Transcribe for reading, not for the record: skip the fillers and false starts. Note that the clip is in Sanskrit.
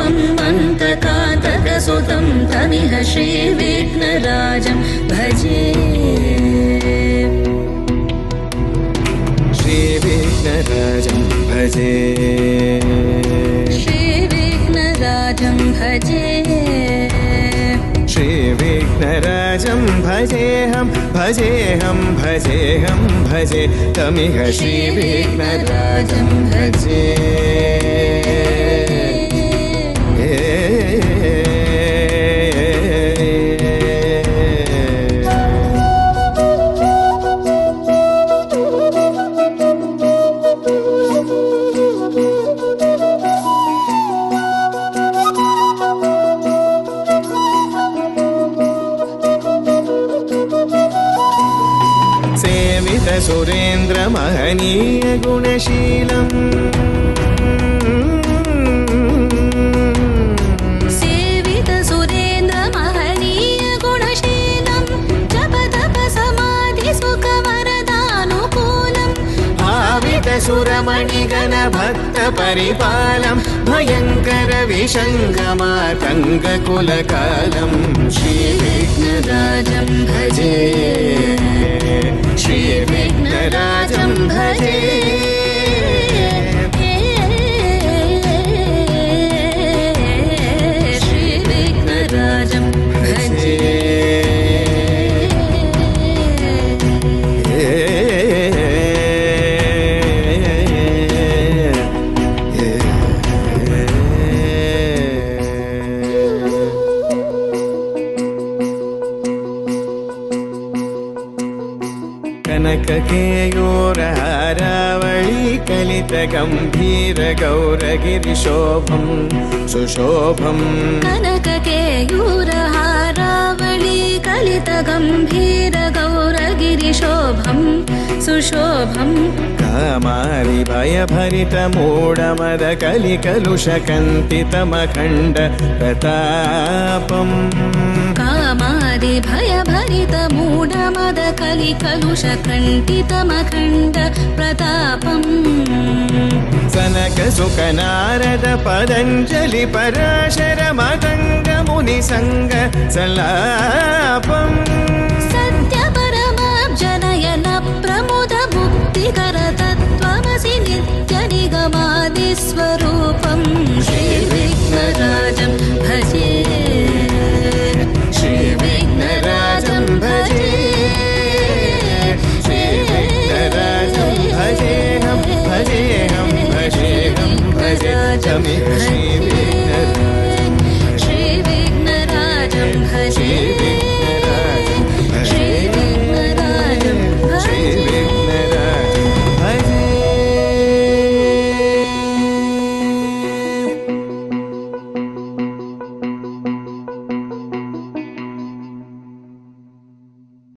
शिवं मन्तकान्तकसुतं तमिह श्रीविघ्नराजं भजे श्रीविघ्नराजं भजे श्रीविघ्नराजं भजे श्रीविघ्नराजं भजेऽहं भजेऽहं भजेऽहं भजे तमिह श्रीविघ्नराजं भजे सुरेन्द्र महनीय गुणशीलम् सेवित सुरेन्द्र महनीय गुणशीलं जप तप समाधि सुख वरदानुकूलम् भावित सुरमणिगण भक्त परिपालं भयङ्कर विशङ्गमातङ्ग कुलकालं श्रीविघ्नराजं भजे श्रीविघ्नराजं भजे श्रीविघ्नराजं भजे कनककेयूरहारावळी कलितगम्भीरगौरगिरिशोभं सुशोभं कनककेयूरहारावळी कलितगम्भीरगौरगिरिशोभं सुशोभं कामारि भयभरितमूढमद कलिकलुषकन्तितमखण्ड प्रतापम् कामादि भयभरितमूढमद कलिकलुषकण्टितमखण्ड प्रतापम् सनकसुकनारद पतञ्जलि पराशर मदङ्ग मुनिसङ्ग सलापम् सत्यपरमाब्जनयन प्रमुद मुक्तिकर तत्त्वमसि नित्यनिगमादिस्वरूपम्